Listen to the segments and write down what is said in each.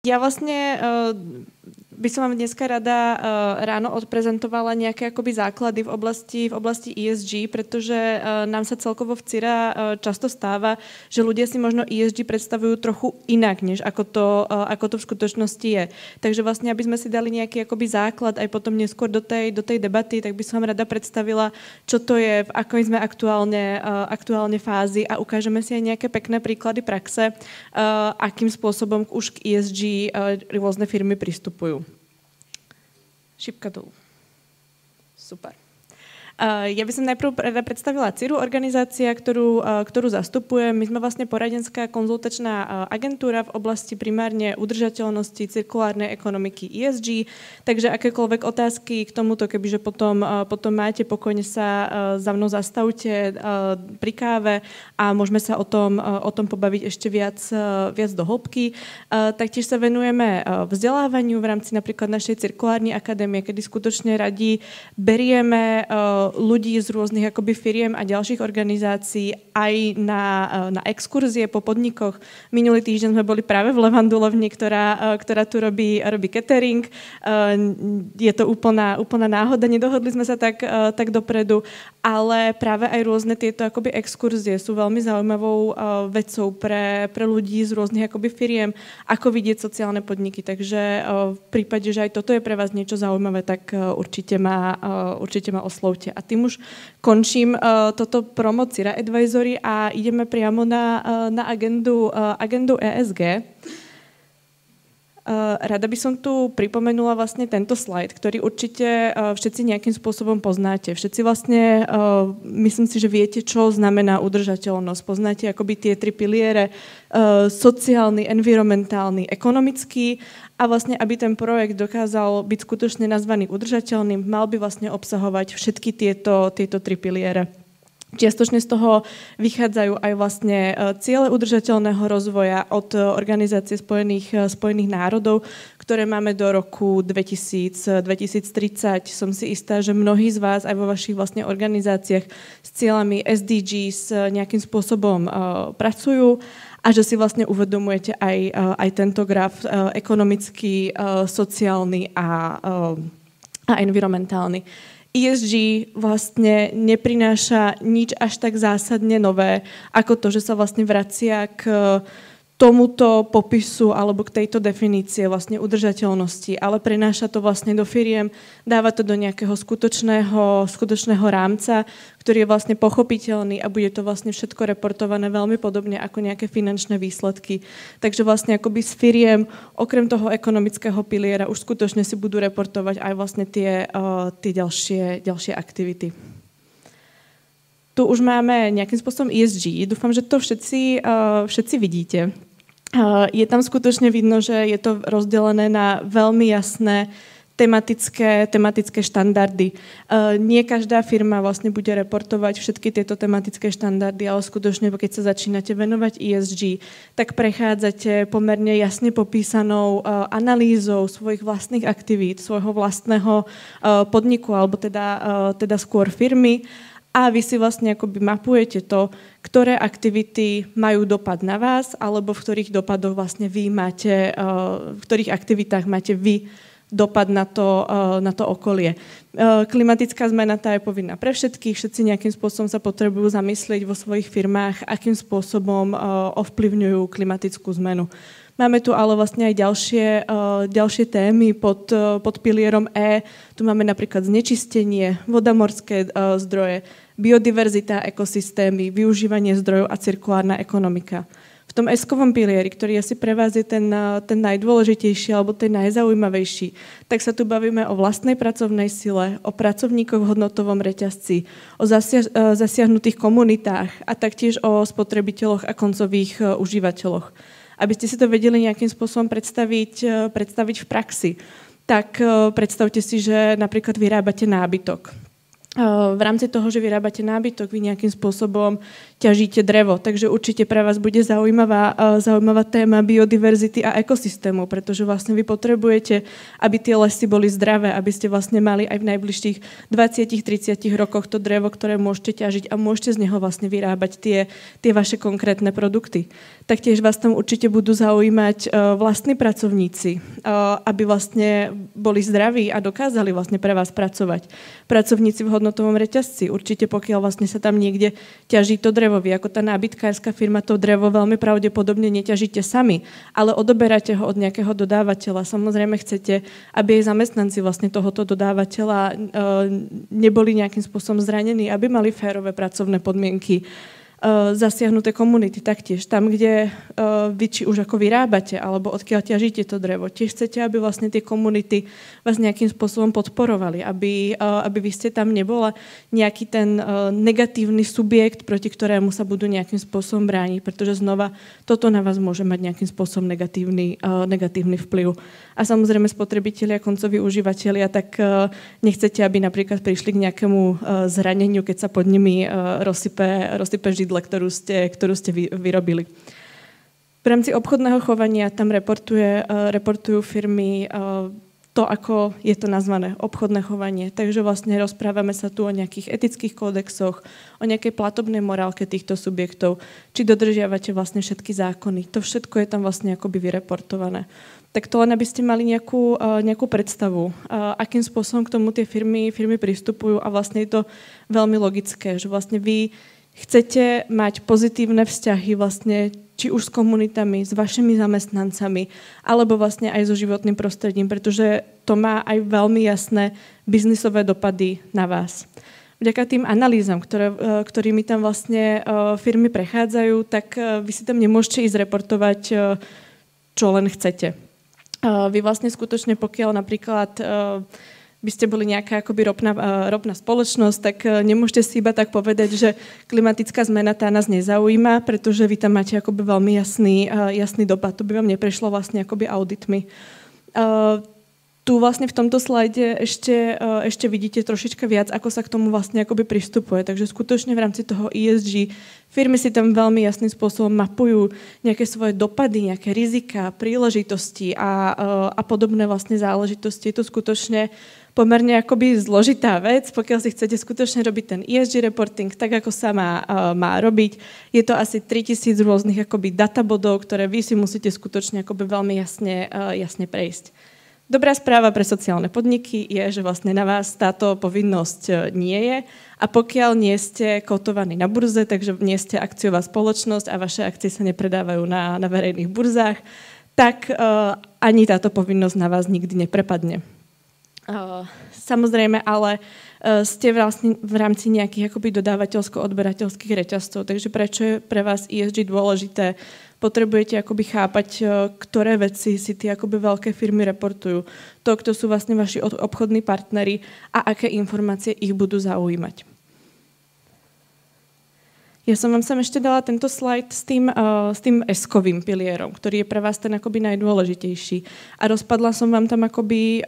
Ja vlastne by som vám dneska rada ráno odprezentovala nejaké akoby základy v oblasti ESG, pretože nám sa celkovo v CIRA často stáva, že ľudia si možno ESG predstavujú trochu inak, než ako to v skutočnosti je. Takže vlastne, aby sme si dali nejaký akoby základ aj potom neskôr do tej debaty, tak by som vám rada predstavila, čo to je, v akej sme aktuálne fázi a ukážeme si aj nejaké pekné príklady praxe, akým spôsobom už k ESG rôzne firmy pristupujú. Šipka dolu. Super. Ja by som najprv predstavila CIRu, organizácia, ktorú zastupujem. My sme vlastne poradenská konzultačná agentúra v oblasti primárne udržateľnosti, cirkulárnej ekonomiky ESG, takže akékoľvek otázky k tomuto, kebyže potom máte, pokojne sa za mnou zastavte pri káve a môžeme sa o tom pobaviť ešte viac do hĺbky. Taktiež sa venujeme vzdelávaniu v rámci napríklad našej cirkulárnej akadémie, kedy skutočne radi berieme ľudí z rôznych akoby firiem a ďalších organizácií aj na exkurzie po podnikoch. Minulý týždeň sme boli práve v Levandulovni, ktorá tu robí catering. Je to úplná náhoda, nedohodli sme sa tak dopredu, ale práve aj rôzne tieto akoby exkurzie sú veľmi zaujímavou vecou pre ľudí z rôznych akoby firiem, ako vidieť sociálne podniky. Takže v prípade, že aj toto je pre vás niečo zaujímavé, tak určite ma oslovte. A tým už končím toto promo CIRA Advisory a ideme priamo na agendu ESG. Rada by som tu pripomenula vlastne tento slajd, ktorý určite všetci nejakým spôsobom poznáte. Všetci vlastne, myslím si, že viete, čo znamená udržateľnosť. Poznáte akoby tie 3 piliere, sociálny, environmentálny, ekonomický. A vlastne, aby ten projekt dokázal byť skutočne nazvaný udržateľným, mal by vlastne obsahovať všetky tieto 3 piliere. Čiastočne z toho vychádzajú aj vlastne ciele udržateľného rozvoja od Organizácie spojených národov, ktoré máme do roku 2030. Som si istá, že mnohí z vás aj vo vašich vlastne organizáciách s cieľami SDGs nejakým spôsobom pracujú. A že si vlastne uvedomujete aj tento graf ekonomický, sociálny a environmentálny. ESG vlastne neprináša nič až tak zásadne nové, ako to, že sa vlastne vracia k tomuto popisu alebo k tejto definície vlastne udržateľnosti, ale prináša to vlastne do firiem, dáva to do nejakého skutočného rámca, ktorý je vlastne pochopiteľný a bude to vlastne všetko reportované veľmi podobne ako nejaké finančné výsledky. Takže vlastne akoby s firiem, okrem toho ekonomického piliera, už skutočne si budú reportovať aj vlastne tie ďalšie aktivity. Tu už máme nejakým spôsobom ESG. Dúfam, že to všetci vidíte. Je tam skutočne vidno, že je to rozdelené na veľmi jasné tematické štandardy. Nie každá firma vlastne bude reportovať všetky tieto tematické štandardy, ale skutočne, keď sa začínate venovať ESG, tak prechádzate pomerne jasne popísanou analýzou svojich vlastných aktivít, svojho vlastného podniku, alebo teda skôr firmy. A vy si vlastne akoby mapujete to, ktoré aktivity majú dopad na vás, alebo v ktorých dopadoch vlastne vy máte, v ktorých aktivitách máte vy dopad na to okolie. Klimatická zmena tá je povinná pre všetkých, všetci nejakým spôsobom sa potrebujú zamyslieť vo svojich firmách, akým spôsobom ovplyvňujú klimatickú zmenu. Máme tu ale vlastne aj ďalšie témy pod pilierom E. Tu máme napríklad znečistenie, vodomorské zdroje, biodiverzita, ekosystémy, využívanie zdrojov a cirkulárna ekonomika. V tom S-kovom pilieri, ktorý asi pre vás je ten najdôležitejší alebo ten najzaujímavejší, tak sa tu bavíme o vlastnej pracovnej sile, o pracovníkoch v hodnotovom reťazci, o zasiahnutých komunitách a taktiež o spotrebiteľoch a koncových užívateľoch. Aby ste si to vedeli nejakým spôsobom predstaviť v praxi, tak predstavte si, že napríklad vyrábate nábytok. v rámci toho, že vyrábate nábytok, vy nejakým spôsobom ťažíte drevo, takže určite pre vás bude zaujímavá téma biodiverzity a ekosystému, pretože vlastne vy potrebujete, aby tie lesy boli zdravé, aby ste vlastne mali aj v najbližších 20-30 rokoch to drevo, ktoré môžete ťažiť a môžete z neho vlastne vyrábať tie vaše konkrétne produkty. Taktiež vás tam určite budú zaujímať vlastní pracovníci, aby vlastne boli zdraví a dokázali vlastne pre vás pracovať. Pracovníci v hodnotovom reťazci. Určite pokiaľ vlastne sa tam niekde ťaží to drevo, vy ako tá nábytkárska firma to drevo veľmi pravdepodobne neťažíte sami, ale odoberáte ho od nejakého dodávateľa. Samozrejme chcete, aby aj zamestnanci vlastne tohoto dodávateľa neboli nejakým spôsobom zranení, aby mali férové pracovné podmienky, zasiahnuté komunity taktiež. Tam, kde vy či už ako vyrábate, alebo odkiaľ ťažíte to drevo, tiež chcete, aby vlastne tie komunity vás nejakým spôsobom podporovali, aby vy ste tam nebola nejaký ten negatívny subjekt, proti ktorému sa budú nejakým spôsobom brániť, pretože znova toto na vás môže mať nejakým spôsobom negatívny vplyv. A samozrejme spotrebitelia, koncoví užívateľia, tak nechcete, aby napríklad prišli k nejakému zraneniu, keď sa pod nimi rozsype židle, ktorú ste vyrobili. V rámci obchodného chovania tam reportujú firmy to, ako je to nazvané, obchodné chovanie. Takže vlastne rozprávame sa tu o nejakých etických kódexoch, o nejakej platobnej morálke týchto subjektov, či dodržiavate vlastne všetky zákony. To všetko je tam vlastne akoby vyreportované. Tak to len, aby ste mali nejakú predstavu, akým spôsobom k tomu tie firmy pristupujú a vlastne je to veľmi logické, že vlastne vy chcete mať pozitívne vzťahy vlastne či už s komunitami, s vašimi zamestnancami, alebo vlastne aj so životným prostredím, pretože to má aj veľmi jasné biznisové dopady na vás. Vďaka tým analýzam, ktorými tam vlastne firmy prechádzajú, tak vy si tam nemôžete ísť reportovať, čo len chcete. Vy vlastne skutočne, pokiaľ napríklad by ste boli nejaká akoby ropná spoločnosť, tak nemôžete si iba tak povedať, že klimatická zmena tá nás nezaujíma, pretože vy tam máte akoby veľmi jasný dopad. To by vám neprešlo vlastne akoby auditmi. Tu vlastne v tomto slajde ešte vidíte trošička viac, ako sa k tomu vlastne akoby pristupuje. Takže skutočne v rámci toho ESG firmy si tam veľmi jasným spôsobom mapujú nejaké svoje dopady, nejaké rizika, príležitosti a podobné vlastne záležitosti. Je to skutočne pomerne akoby zložitá vec, pokiaľ si chcete skutočne robiť ten ESG reporting tak, ako sa má robiť. Je to asi 3000 rôznych akoby databodov, ktoré vy si musíte skutočne akoby veľmi jasne prejsť. Dobrá správa pre sociálne podniky je, že vlastne na vás táto povinnosť nie je a pokiaľ nie ste kotovaní na burze, takže nie ste akciová spoločnosť a vaše akcie sa nepredávajú na verejných burzách, tak ani táto povinnosť na vás nikdy neprepadne. Samozrejme, ale ste vlastne v rámci nejakých akoby dodávateľsko-odberateľských reťazcov, takže prečo je pre vás ESG dôležité? Potrebujete akoby chápať, ktoré veci si tie akoby veľké firmy reportujú. To, kto sú vlastne vaši obchodní partneri a aké informácie ich budú zaujímať. Ja som vám sem ešte dala tento slajd s tým S-kovým pilierom, ktorý je pre vás ten akoby najdôležitejší. A rozpadla som vám tam akoby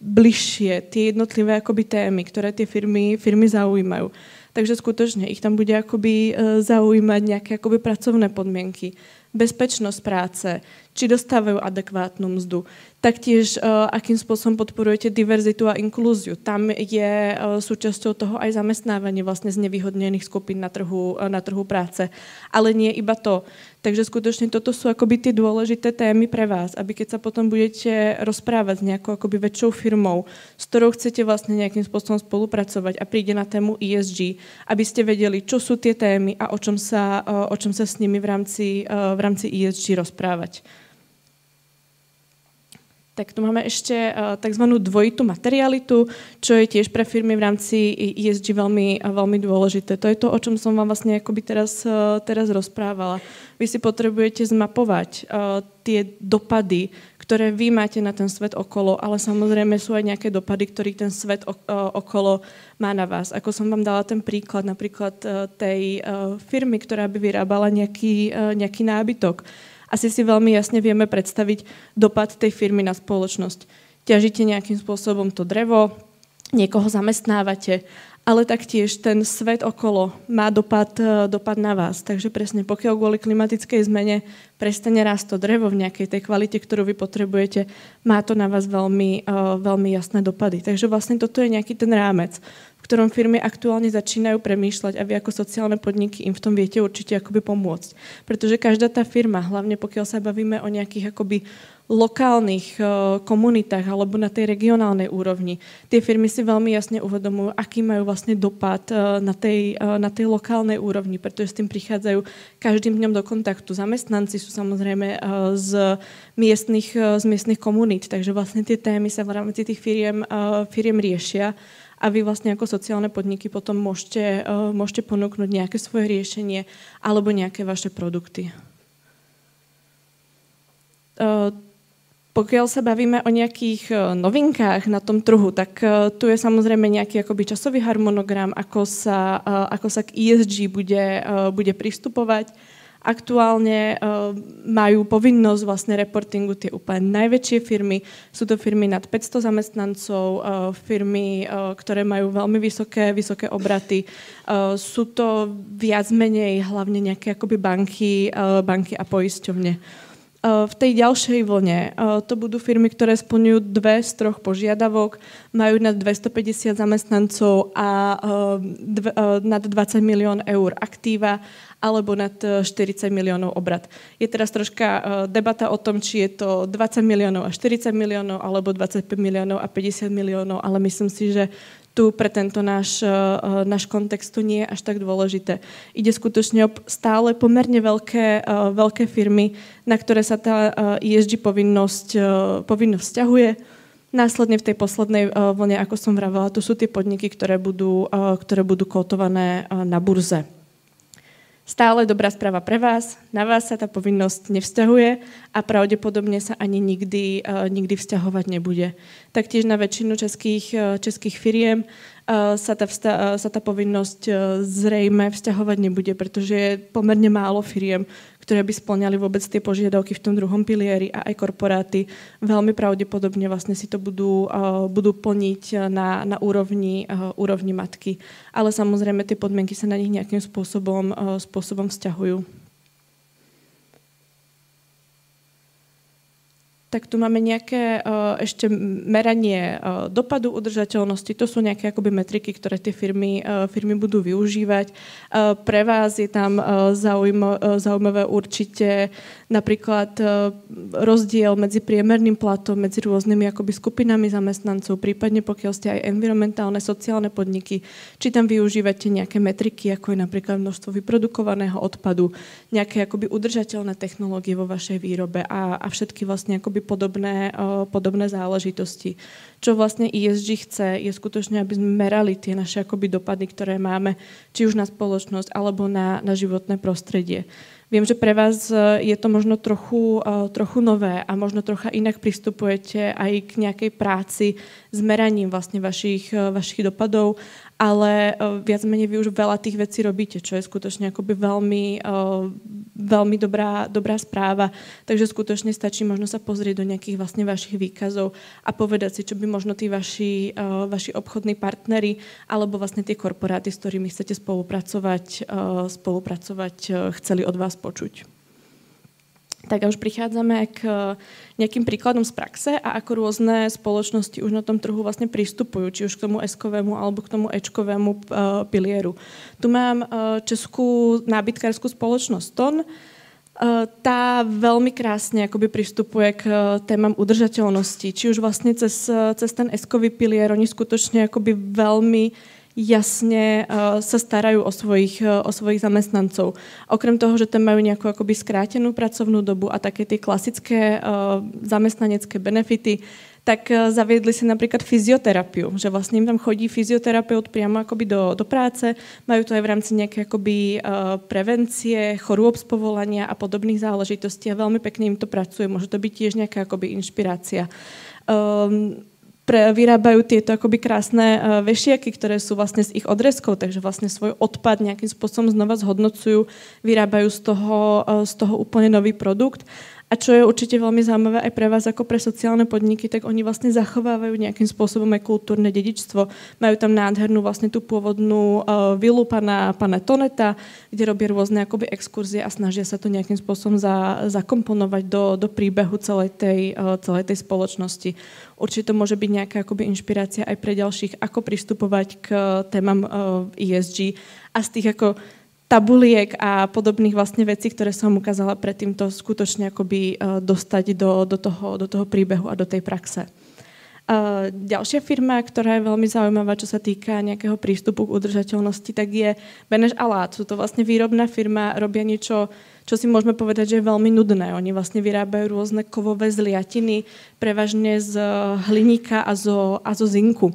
bližšie tie jednotlivé akoby témy, ktoré tie firmy zaujímajú. Takže skutočne ich tam bude akoby zaujímať nejaké akoby pracovné podmienky, bezpečnosť práce, či dostávajú adekvátnu mzdu. Taktiež, akým spôsobom podporujete diverzitu a inklúziu. Tam je súčasťou toho aj zamestnávanie vlastne znevýhodnených skupín na trhu práce. Ale nie iba to. Takže skutočne toto sú akoby tie dôležité témy pre vás, aby keď sa potom budete rozprávať s nejakou akoby väčšou firmou, s ktorou chcete vlastne nejakým spôsobom spolupracovať a príde na tému ESG, aby ste vedeli, čo sú tie témy a o čom sa s nimi v rámci ESG rozprávať. Tak tu máme ešte tzv. Dvojitú materialitu, čo je tiež pre firmy v rámci ESG veľmi dôležité. To je to, o čom som vám vlastne akoby teraz rozprávala. Vy si potrebujete zmapovať tie dopady, ktoré vy máte na ten svet okolo, ale samozrejme sú aj nejaké dopady, ktorý ten svet okolo má na vás. Ako som vám dala ten príklad, napríklad tej firmy, ktorá by vyrábala nejaký nábytok. Asi si veľmi jasne vieme predstaviť dopad tej firmy na spoločnosť. Ťažíte nejakým spôsobom to drevo, niekoho zamestnávate ale taktiež ten svet okolo má dopad na vás. Takže presne, pokiaľ kvôli klimatickej zmene prestane rásť to drevo v nejakej tej kvalite, ktorú vy potrebujete, má to na vás veľmi, veľmi jasné dopady. Takže vlastne toto je nejaký ten rámec, v ktorom firmy aktuálne začínajú premýšľať a vy ako sociálne podniky im v tom viete určite akoby pomôcť. Pretože každá tá firma, hlavne pokiaľ sa bavíme o nejakých akoby lokálnych komunitách alebo na tej regionálnej úrovni, tie firmy si veľmi jasne uvedomujú, aký majú vlastne dopad na tej lokálnej úrovni, pretože s tým prichádzajú každým dňom do kontaktu. Zamestnanci sú samozrejme z miestnych komunít, takže vlastne tie témy sa v rámci tých firiem riešia a vy vlastne ako sociálne podniky potom môžete ponúknuť nejaké svoje riešenie alebo nejaké vaše produkty. Pokiaľ sa bavíme o nejakých novinkách na tom trhu, tak tu je samozrejme nejaký akoby časový harmonogram, ako sa k ESG bude pristupovať. Aktuálne majú povinnosť vlastne reportingu tie úplne najväčšie firmy. Sú to firmy nad 500 zamestnancov, firmy, ktoré majú veľmi vysoké obraty. Sú to viac menej hlavne nejaké akoby banky a poisťovne. V tej ďalšej vlne to budú firmy, ktoré splňujú 2 z 3 požiadavok, majú nad 250 zamestnancov a nad 20 milión eur aktíva alebo nad 40 miliónov obrat. Je teraz troška debata o tom, či je to 20 miliónov a 40 miliónov alebo 25 miliónov a 50 miliónov, ale myslím si, že tu pre tento náš kontext to nie je až tak dôležité. Ide skutočne o stále pomerne veľké firmy, na ktoré sa tá ESG povinnosť vzťahuje. Následne v tej poslednej vlne, ako som vravela, to sú tie podniky, ktoré budú kotované na burze. Stále dobrá správa pre vás, na vás sa tá povinnosť nevzťahuje a pravdepodobne sa ani nikdy vzťahovať nebude. Taktiež na väčšinu českých firiem sa tá povinnosť zrejme vzťahovať nebude, pretože je pomerne málo firiem, ktoré by spĺňali vôbec tie požiadavky v tom druhom pilieri a aj korporáty veľmi pravdepodobne vlastne si to budú plniť na úrovni matky. Ale samozrejme tie podmienky sa na nich nejakým spôsobom vzťahujú. Tak tu máme nejaké ešte meranie dopadu udržateľnosti. To sú nejaké akoby metriky, ktoré tie firmy budú využívať. Pre vás je tam zaujímavé určite napríklad rozdiel medzi priemerným platom, medzi rôznymi akoby skupinami zamestnancov, prípadne pokiaľ ste aj environmentálne, sociálne podniky, či tam využívate nejaké metriky, ako je napríklad množstvo vyprodukovaného odpadu, nejaké akoby udržateľné technológie vo vašej výrobe a všetky vlastne akoby podobné záležitosti. Čo vlastne ESG chce, je skutočne, aby sme merali tie naše akoby dopady, ktoré máme, či už na spoločnosť, alebo na životné prostredie. Viem, že pre vás je to možno trochu nové a možno trocha inak pristupujete aj k nejakej práci s meraním vlastne vašich dopadov, ale viac menej vy už veľa tých vecí robíte, čo je skutočne akoby veľmi dobrá správa. Takže skutočne stačí možno sa pozrieť do nejakých vlastne vašich výkazov a povedať si, čo by možno tí vaši obchodní partneri alebo vlastne tie korporáty, s ktorými chcete spolupracovať, chceli od vás počuť. Tak a už prichádzame k nejakým príkladom z praxe a ako rôzne spoločnosti už na tom trhu vlastne pristupujú, či už k tomu S-kovému alebo k tomu E-čkovému pilieru. Tu mám českú nábytkárskú spoločnosť TON. Tá veľmi krásne akoby pristupuje k témam udržateľnosti, či už vlastne cez ten S-kový pilier oni skutočne akoby veľmi jasne sa starajú o svojich zamestnancov. Okrem toho, že tam majú nejakú akoby skrátenú pracovnú dobu a také tie klasické zamestnanecké benefity, tak zaviedli si napríklad fyzioterapiu, že vlastne im tam chodí fyzioterapeut priamo akoby do práce, majú to aj v rámci nejaké akoby prevencie, chorôb z povolania a podobných záležitostí a veľmi pekne im to pracuje. Môže to byť tiež nejaká akoby inšpirácia. Vyrábajú tieto akoby krásne vešiaky, ktoré sú vlastne z ich odrezkov, takže vlastne svoj odpad nejakým spôsobom znova zhodnocujú, vyrábajú z toho úplne nový produkt. A čo je určite veľmi zaujímavé aj pre vás ako pre sociálne podniky, tak oni vlastne zachovávajú nejakým spôsobom aj kultúrne dedičstvo. Majú tam nádhernú vlastne tú pôvodnú vilu pana Toneta, kde robia rôzne akoby exkurzie a snažia sa to nejakým spôsobom zakomponovať do príbehu celej tej spoločnosti. Určite to môže byť nejaká akoby inšpirácia aj pre ďalších, ako pristupovať k témam ESG a z tých ako tabuliek a podobných vlastne vecí, ktoré som ukázala predtým, to skutočne akoby dostať do toho príbehu a do tej praxe. Ďalšia firma, ktorá je veľmi zaujímavá, čo sa týka nejakého prístupu k udržateľnosti, tak je Beneš Alát. Sú to vlastne výrobná firma, robia niečo, čo si môžeme povedať, že je veľmi nudné. Oni vlastne vyrábajú rôzne kovové zliatiny, prevažne z hliníka a zo zinku.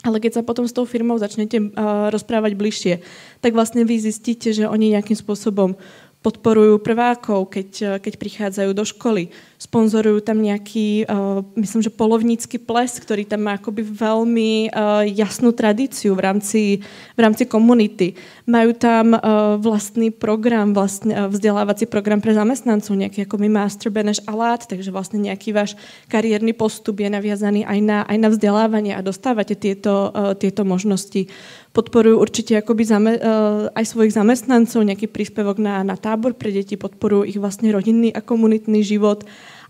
Ale keď sa potom s tou firmou začnete rozprávať bližšie, tak vlastne vy zistíte, že oni nejakým spôsobom podporujú prvákov, keď prichádzajú do školy. Sponzorujú tam nejaký, myslím, že polovnícky ples, ktorý tam má akoby veľmi jasnú tradíciu v rámci komunity. Majú tam vlastný program, vzdelávací program pre zamestnancov, nejaký akoby Master Beneš Alát, takže vlastne nejaký váš kariérny postup je naviazaný aj na vzdelávanie a dostávate tieto možnosti. Podporujú určite akoby aj svojich zamestnancov, nejaký príspevok na tábor pre deti, podporujú ich vlastne rodinný a komunitný život.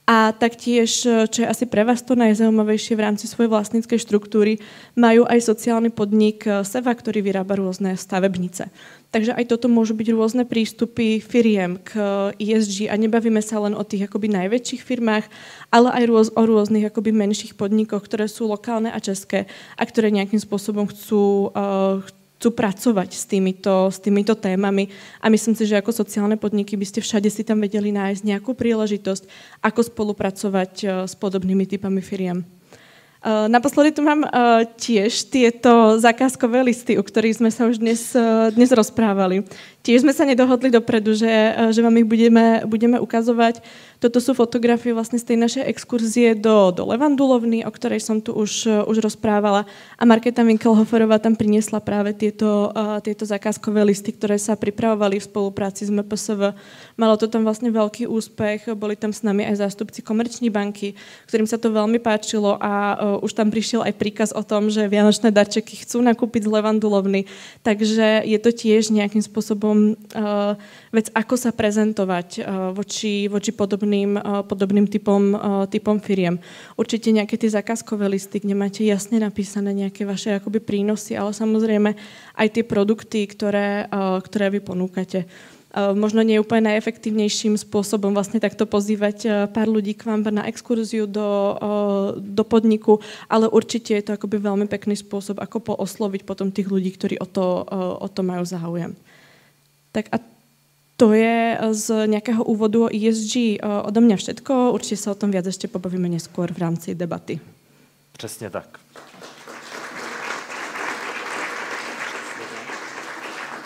A taktiež, čo je asi pre vás to najzaujímavejšie v rámci svojej vlastníckej štruktúry, majú aj sociálny podnik Seva, ktorý vyrába rôzne stavebnice. Takže aj toto môžu byť rôzne prístupy firiem k ESG a nebavíme sa len o tých akoby najväčších firmách, ale aj o rôznych akoby menších podnikoch, ktoré sú lokálne a české a ktoré nejakým spôsobom chcú pracovať s týmito témami a myslím si, že ako sociálne podniky by ste všade si tam vedeli nájsť nejakú príležitosť, ako spolupracovať s podobnými typami firiem. Naposledy tu mám tiež tieto zakázkové listy, o ktorých sme sa už dnes rozprávali. Tiež sme sa nedohodli dopredu, že vám ich budeme ukazovať. Toto sú fotografie vlastne z tej našej exkurzie do Levandulovny, o ktorej som tu už rozprávala. A Markéta Winkelhoferová tam priniesla práve tieto zakázkové listy, ktoré sa pripravovali v spolupráci s MPSV. Malo to tam vlastne veľký úspech, boli tam s nami aj zástupci Komerční banky, ktorým sa to veľmi páčilo a už tam prišiel aj príkaz o tom, že vianočné darčeky chcú nakúpiť z Levandulovny. Takže je to tiež nejakým spôsobom vec, ako sa prezentovať voči podobným typom firiem. Určite nejaké tie zakázkové listy, kde máte jasne napísané nejaké vaše akoby prínosy, ale samozrejme aj tie produkty, ktoré vy ponúkate. Možno nie je úplne najefektívnejším spôsobom vlastne takto pozývať pár ľudí k vám na exkurziu do podniku, ale určite je to akoby veľmi pekný spôsob, ako poosloviť potom tých ľudí, ktorí o to majú záujem. Tak a to je z nejakého úvodu o ESG odo mňa všetko. Určite sa o tom viac ešte pobavíme neskôr v rámci debaty. Přesně tak.